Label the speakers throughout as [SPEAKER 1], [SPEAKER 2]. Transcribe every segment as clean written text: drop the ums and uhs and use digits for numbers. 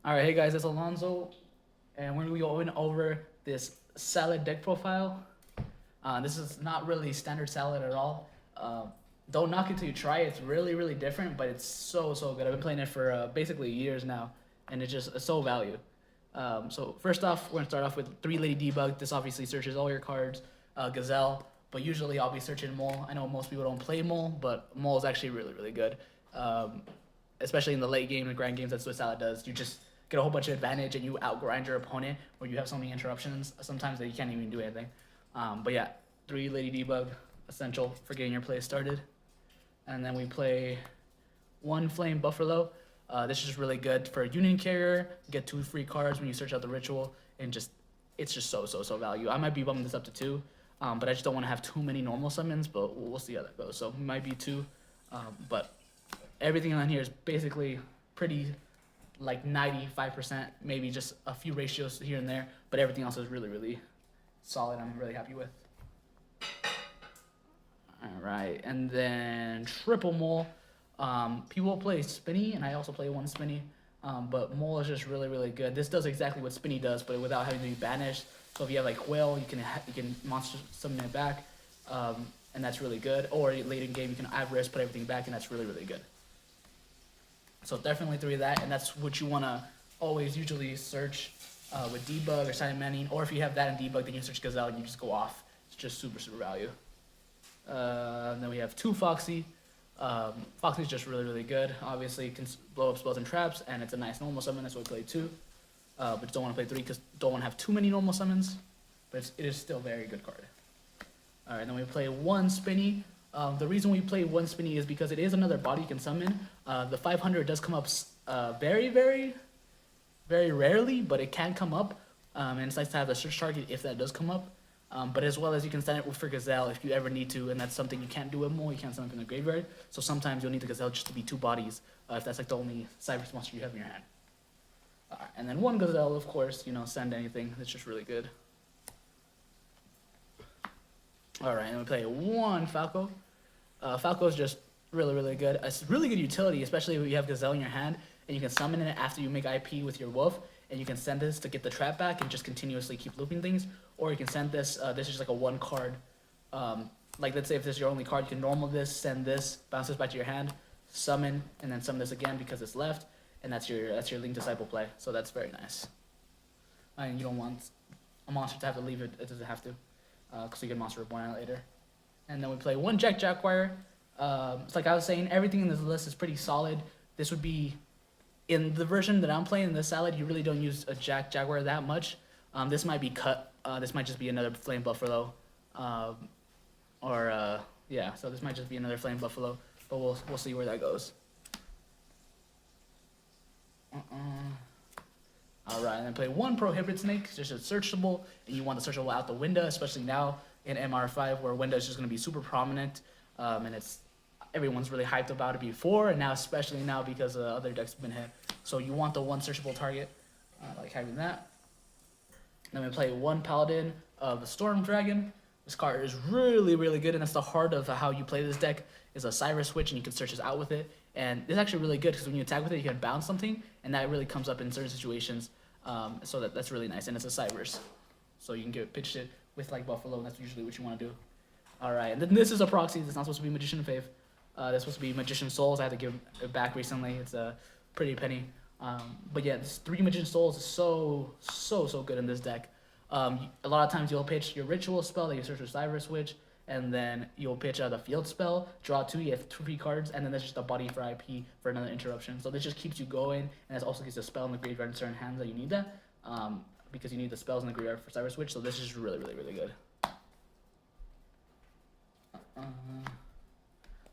[SPEAKER 1] All right, hey guys, it's Alonso, and we're gonna be going over this salad deck profile. This is not really standard salad at all. Don't knock it till you try it. It's really, really different, but it's so good. I've been playing it for basically years now, and it's so value. So first off, we're gonna start off with Three Lady Debug. This obviously searches all your cards, Gazelle, but usually I'll be searching Mole. I know most people don't play Mole, but Mole is actually really, really good. Especially in the late game and grand games, that's what Salad does. You just get a whole bunch of advantage and you outgrind your opponent, or you have so many interruptions sometimes that you can't even do anything. But yeah, Three Lady Debug, essential for getting your play started. And then we play one Flame Buffalo. This is just really good for Union Carrier. Get 2 free cards when you search out the ritual, and it's just so value. I might be bumping this up to 2, but I just don't want to have too many normal summons. But we'll see how that goes. So it might be 2, but everything on here is basically pretty like 95%, maybe just a few ratios here and there, but everything else is really solid. I'm really happy with. All right, and then triple Mole. People play Spinny, and I also play one Spinny, but Mole is just really good. This does exactly what Spinny does, but without having to be banished. So if you have like Whale, you can monster summon it back, and that's really good. Or late in game, you can Avarice, put everything back, and that's really good. So definitely 3 of that, and that's what you want to always usually search with Debug or Silent Manning, or if you have that in Debug, then you search Gazelle and you just go off. It's just super value. Then we have 2 Foxy. Foxy's just really good. Obviously, it can blow up spells and traps, and it's a nice normal summon. That's why we play 2. But don't want to play 3 because don't want to have too many normal summons. But it is still a very good card. All right, then we play 1 Spinny. The reason we play 1 Spinny is because it is another body you can summon. The 500 does come up very rarely, but it can come up. And it's nice to have a search target if that does come up. But as well as you can send it for Gazelle if you ever need to, and that's something you can't do with Mole. You can't send it in the graveyard. So sometimes you'll need the Gazelle just to be 2 bodies, if that's like the only Cyrus monster you have in your hand. And then 1 Gazelle, of course, send anything. It's just really good. All right, and we play 1 Falco. Falco is just really good. It's really good utility, especially if you have Gazelle in your hand, and you can summon it after you make IP with your Wolf, and you can send this to get the trap back and just continuously keep looping things. Or you can send this, this is just like a 1 card. Like let's say if this is your only card, you can normal this, send this, bounce this back to your hand, summon, and then summon this again because it's left, and that's your Link Disciple play. So that's very nice. And you don't want a monster to have to leave it, it doesn't have to, because you get Monster Reborn out later. And then we play 1 Jaguar. It's like I was saying, everything in this list is pretty solid. This would be, in the version that I'm playing in this salad, you really don't use a Jaguar that much. This might be cut. This might just be another Flame Buffalo. Yeah, so this might just be another Flame Buffalo, but we'll see where that goes. Alright, and then play 1 Prohibit Snake, just a searchable, and you want the searchable out the window, especially now in MR5 where window is just going to be super prominent, and everyone's really hyped about it before, and now especially now because other decks have been hit. So you want the 1 searchable target, like having that. Then we play 1 Paladin of the Storm Dragon. This card is really good, and that's the heart of how you play this deck, is a Cyrus switch, and you can search this out with it. And it's actually really good because when you attack with it, you can bounce something, and that really comes up in certain situations. So that's really nice, and it's a Cyrus. So you can get pitched it with like Buffalo, and that's usually what you want to do. Alright, and then this is a proxy. It's not supposed to be Magician Fave. That's supposed to be Magician Souls. I had to give it back recently. It's a pretty penny. But yeah, this 3 Magician Souls is so good in this deck. A lot of times you'll pitch your ritual spell that you search with Cyrus Switch, and then you'll pitch the field spell, draw 2, you have 2 free cards, and then there's just a body for IP for another interruption. So this just keeps you going, and it also gives a spell in the graveyard in certain hands that you need that, because you need the spells in the graveyard for Cyrus Switch. So this is really good.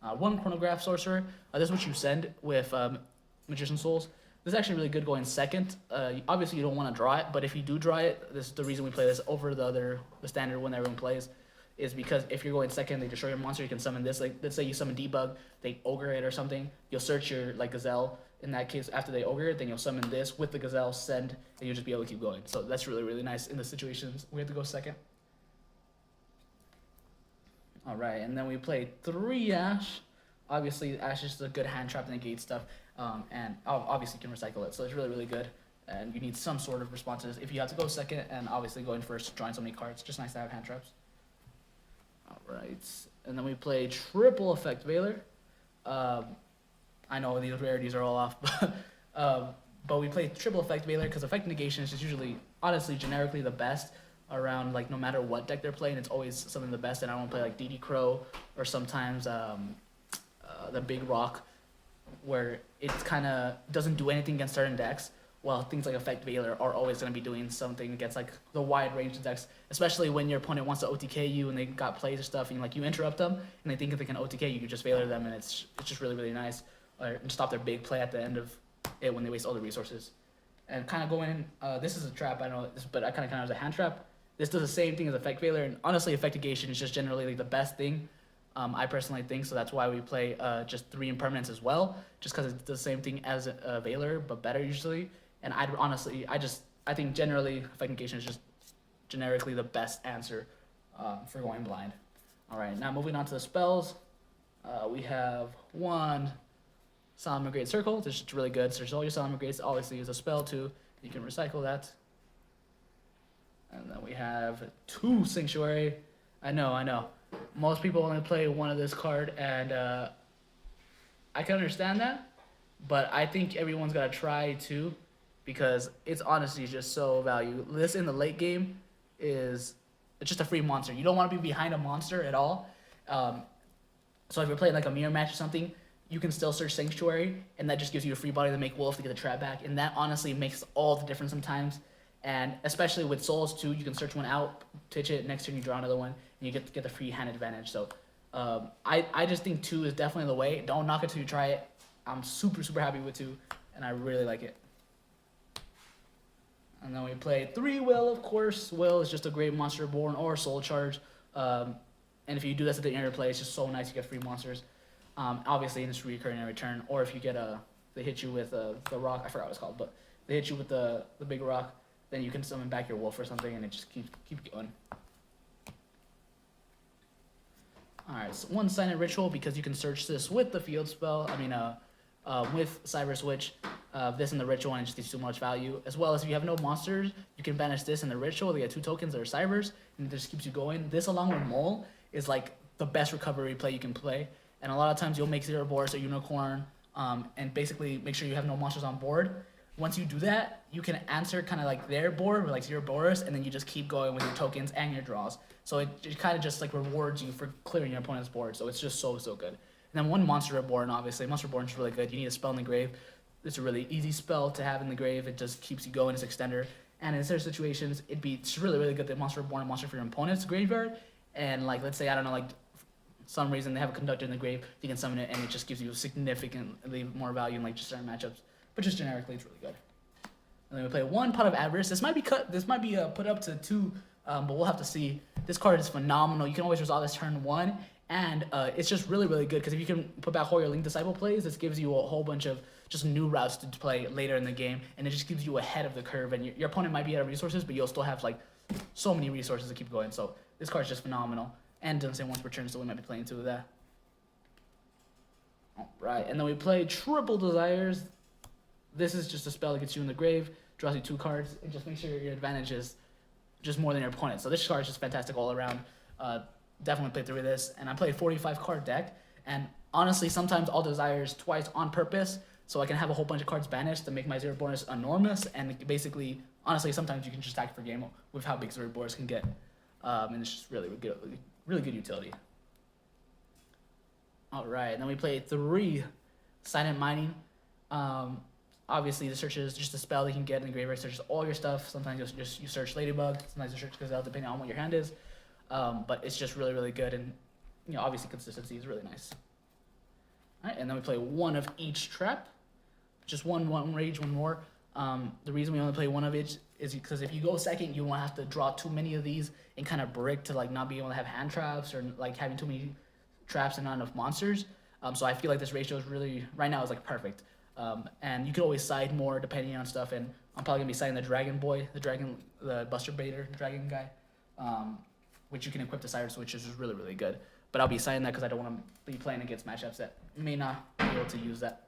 [SPEAKER 1] 1 Chronograph Sorcerer. This is what you send with Magician Souls. This is actually really good going second. Obviously, you don't want to draw it, but if you do draw it, this is the reason we play this over the standard one that everyone plays, is because if you're going second, they destroy your monster, you can summon this. Like, let's say you summon Debug, they ogre it or something, you'll search your Gazelle. In that case, after they ogre it, then you'll summon this with the Gazelle, send, and you'll just be able to keep going. So that's really nice in the situations we have to go second. Alright, and then we play 3 Ash. Obviously, Ash is a good hand trap and negate stuff, and obviously you can recycle it, so it's really good. and you need some sort of responses if you have to go second, and obviously going first, drawing so many cards. Just nice to have hand traps. All right, and then we play triple effect Veiler. I know these rarities are all off, but we play triple effect Veiler because effect negation is just usually, honestly, generically the best around, like, no matter what deck they're playing, it's always something the best. And I don't play like DD Crow or sometimes the Big Rock, where it kind of doesn't do anything against certain decks, while things like Effect Veiler are always going to be doing something against like the wide range of decks, especially when your opponent wants to OTK you and they got plays or stuff, and like you interrupt them and they think if they can OTK you, you just Veiler them, and it's just really, really nice. Or stop their big play at the end of it when they waste all the resources. And kind of going, this is a trap, I know this, but I kind of count it as a hand trap. This does the same thing as Effect Veiler, and honestly, Effect negation is just generally like the best thing. I personally think, so that's why we play just 3 impermanents as well, just because it's the same thing as a Veiler, but better usually. And I think generally Effect negation is just generically the best answer for going blind. All right, now moving on to the spells, we have 1 Salamangreat Circle. This is really good. Search all your Salamangreats. Obviously, use a spell too. You can recycle that. And then we have 2 Sanctuary. I know. Most people only play 1 of this card, and I can understand that, but I think everyone's got to try too, because it's honestly just so valuable. This in the late game it's just a free monster. You don't want to be behind a monster at all. So if you're playing like a mirror match or something, you can still search Sanctuary, and that just gives you a free body to make Wolf to get the trap back, and that honestly makes all the difference sometimes. And especially with Souls too, you can search one out, pitch it, next turn you draw another one, and you get the free hand advantage. So I just think 2 is definitely the way. Don't knock it till you try it. I'm super, super happy with 2, and I really like it. And then we play 3 Will, of course. Will is just a great monster born or soul charge. And if you do this at the interplay, it's just so nice. You get free monsters. Obviously, and it's recurring in return. Or if you get they hit you with the rock. I forgot what it's called, but they hit you with the big rock. Then you can summon back your wolf or something, and it just keep going. All right, so 1 Silent Ritual, because you can search this with the field spell. With Cyber Switch, this in the ritual, and it just gives you so much value. As well as if you have no monsters, you can banish this in the ritual. They get 2 tokens that are Cybers, and it just keeps you going. This, along with Mole, is like the best recovery play you can play. And a lot of times you'll make 0 Boris or Unicorn, and basically make sure you have no monsters on board. Once you do that, you can answer kind of like their board with like 0 Boris, and then you just keep going with your tokens and your draws. So it kind of just like rewards you for clearing your opponent's board. So it's just so good. And then 1 Monster Reborn, obviously. Monster Reborn is really good. You need a spell in the grave. It's a really easy spell to have in the grave. It just keeps you going. It's extender. And in certain situations, it's really, really good that Monster Reborn a monster for your opponent's graveyard. And like, let's say, I don't know, like some reason they have a Conductor in the grave, you can summon it, and it just gives you significantly more value in like just certain matchups. But just generically, it's really good. And then we play 1 Pot of Avarice. This might be put up to 2, but we'll have to see. This card is phenomenal. You can always resolve this turn 1, and it's just really, really good, because if you can put back all your Link Disciple plays, this gives you a whole bunch of just new routes to play later in the game, and it just gives you ahead of the curve. And your opponent might be out of resources, but you'll still have like so many resources to keep going. So this card is just phenomenal, and doesn't say once per turn, so we might be playing 2 of that. All right, and then we play Triple Desires. This is just a spell that gets you in the grave, draws you 2 cards, and just makes sure your advantage is just more than your opponent. So this card is just fantastic all around. Definitely play through this. And I play a 45 card deck, and honestly, sometimes I'll Desires twice on purpose, so I can have a whole bunch of cards banished to make my 0 bonus enormous. And basically, honestly, sometimes you can just stack for game with how big 0 bonus can get. And it's just really good utility. All right, and then we play 3 Silent Mining. Obviously, the search is just a spell you can get in the graveyard. Searches all your stuff. Sometimes you search Ladybug. Sometimes you search Gazelle, depending on what your hand is. But it's just really, really good, and obviously consistency is really nice. All right, and then we play 1 of each trap. Just one rage, 1 more. The reason we only play 1 of each is because if you go second, you won't have to draw too many of these and kind of brick to like not be able to have hand traps, or like having too many traps and not enough monsters. So I feel like this ratio is really, right now, is like perfect. And you can always side more depending on stuff, and I'm probably gonna be siding the Dragon Boy, the Buster Baiter dragon guy, which you can equip the Cyber Switch, which is really, really good. But I'll be siding that because I don't want to be playing against matchups that may not be able to use that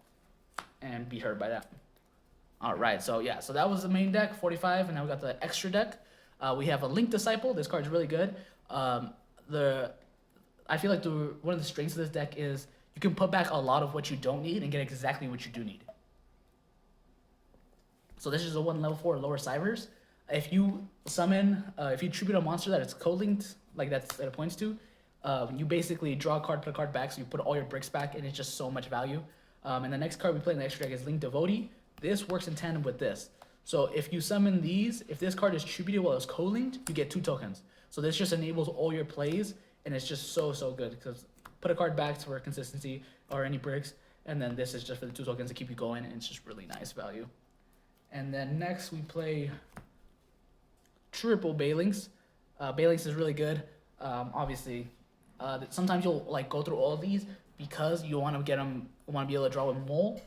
[SPEAKER 1] and be hurt by that. All right, so yeah, so that was the main deck, 45, and now we got the extra deck. We have a Link Disciple. This card's really good. The I feel like one of the strengths of this deck is you can put back a lot of what you don't need and get exactly what you do need. So this is a 1 level 4 lower Cybers. If you summon, if you tribute a monster that is co-linked, like that it points to, you basically draw a card, put a card back, so you put all your bricks back, and it's just so much value. And the next card we play in the extra deck is Link Devotee. This works in tandem with this. So if you summon these, if this card is tributed while it's co-linked, you get 2 tokens. So this just enables all your plays, and it's just so good, because put a card back for consistency or any bricks, and then this is just for the 2 tokens to keep you going, and it's just really nice value. And then next we play triple Balinks. Balinks is really good. Obviously, sometimes you'll like go through all of these because you want to get them, want to be able to draw with Mole,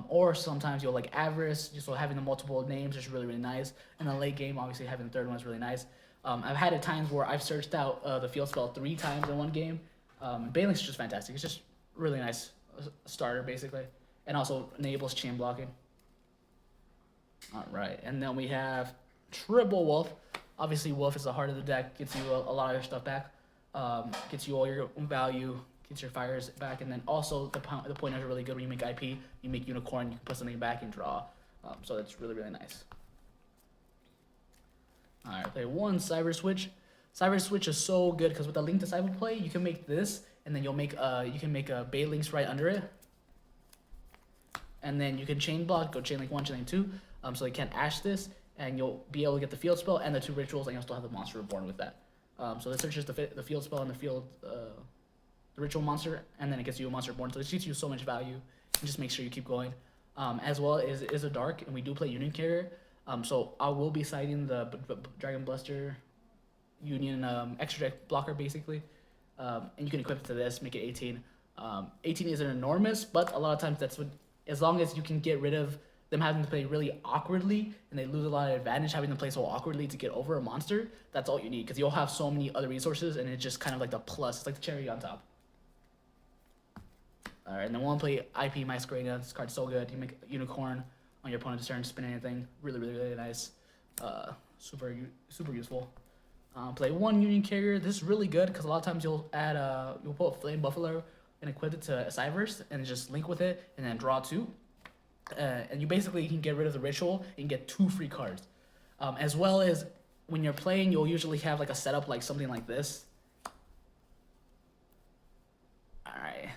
[SPEAKER 1] or sometimes you'll like Avarice, just so having the multiple names is really nice. And the late game, obviously having the third one is really nice. I've had at times where I've searched out the field spell 3 times in one game. Balinks is just fantastic. It's just really nice starter basically, and also enables chain blocking. All right, and then we have triple Wolf. Obviously, Wolf is the heart of the deck. Gets you a lot of your stuff back. Gets you all your value. Gets your fires back, and then also the pointers are really good when you make IP. You make Unicorn, you can put something back and draw. So that's really nice. All right, play 1 Cyber Switch. Cyber Switch is so good because with the Link Disciple play, you can make this, and then you can make a Balinks right under it, and then you can chain block, go chain link 1, chain link 2. So they can't ash this, and you'll be able to get the field spell and the 2 rituals, and you'll still have the monster reborn with that. So this searches the field spell and the ritual monster, and then it gets you a monster reborn. So this gives you so much value, and just make sure you keep going. As well as it is a dark, and we do play Union Carrier. So I will be citing the Dragon Bluster Union extra deck blocker basically, and you can equip it to this, make it 18. 18 isn't enormous, but a lot of times that's what, as long as you can get rid of them having to play really awkwardly, and they lose a lot of advantage having to play so awkwardly to get over a monster, that's all you need, because you'll have so many other resources, and it's just kind of like the plus. It's like the cherry on top. All right, and then we'll play IP Masquerade. This card's so good. You make Unicorn on your opponent's turn, spin anything. Really nice. Super useful. Play 1 Union Carrier. This is really good because a lot of times you'll add you'll put Flame Buffalo and equip it to Cyvers and just link with it, and then draw 2. And you basically can get rid of the ritual and get 2 free cards. As well as when you're playing, you'll usually have like a setup like something like this. All right.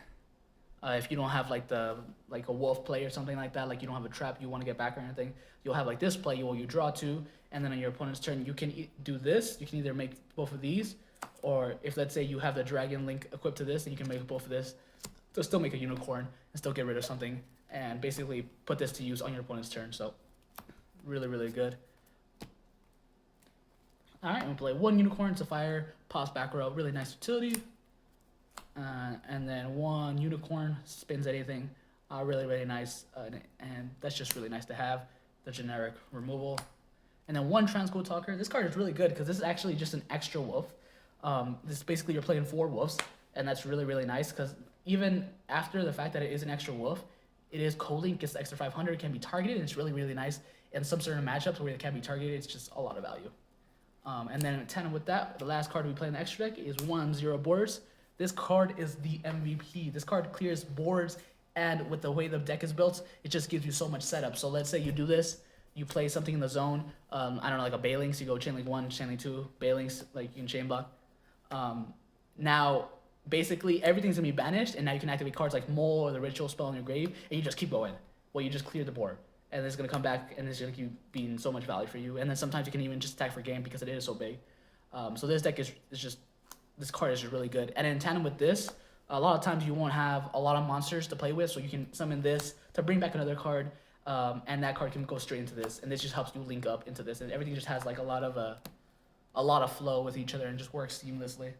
[SPEAKER 1] If you don't have like a wolf play or something like that, like you don't have a trap you want to get back or anything, you'll have like this play. You draw 2, and then on your opponent's turn you can do this. You can either make both of these, or if let's say you have the dragon link equipped to this, and you can make both of this to still make a unicorn and still get rid of something, and basically put this to use on your opponent's turn. So really good. All right, we'll play 1 unicorn to fire, pause back row, really nice utility. And then 1 unicorn, spins anything, really nice, and that's just really nice to have, the generic removal. And then 1 Transcode Talker. This card is really good because this is actually just an extra wolf. This is basically you're playing 4 wolves, and that's really nice because even after the fact that it is an extra wolf, it is co-link, gets the extra 500, can be targeted, and it's really nice. In some certain matchups where it can be targeted, it's just a lot of value. And then in tandem with that, the last card we play in the extra deck is 1 Zero Borders. This card is the MVP. This card clears boards, and with the way the deck is built, it just gives you so much setup. So let's say you do this, you play something in the zone, I don't know, like a Balinks, you go chain link 1, chain link 2, Balinks, like you can chain block. Now, basically, everything's gonna be banished, and now you can activate cards like Mole or the Ritual Spell in your grave, and you just keep going. Well, you just clear the board, and it's gonna come back, and it's gonna keep being so much value for you. And then sometimes you can even just attack for game because it is so big. So this deck is just, this card is just really good. And in tandem with this, a lot of times you won't have a lot of monsters to play with, so you can summon this to bring back another card, and that card can go straight into this, and this just helps you link up into this, and everything just has like a lot of flow with each other and just works seamlessly.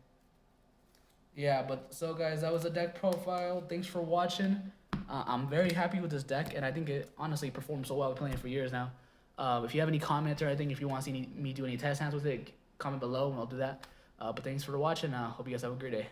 [SPEAKER 1] Yeah, but so guys, that was a deck profile. Thanks for watching. I'm very happy with this deck, and I think it honestly performs so well. I've been playing it for years now. If you have any comments or anything, if you want to see me do any test hands with it, comment below and I'll do that. But thanks for watching. Hope you guys have a great day.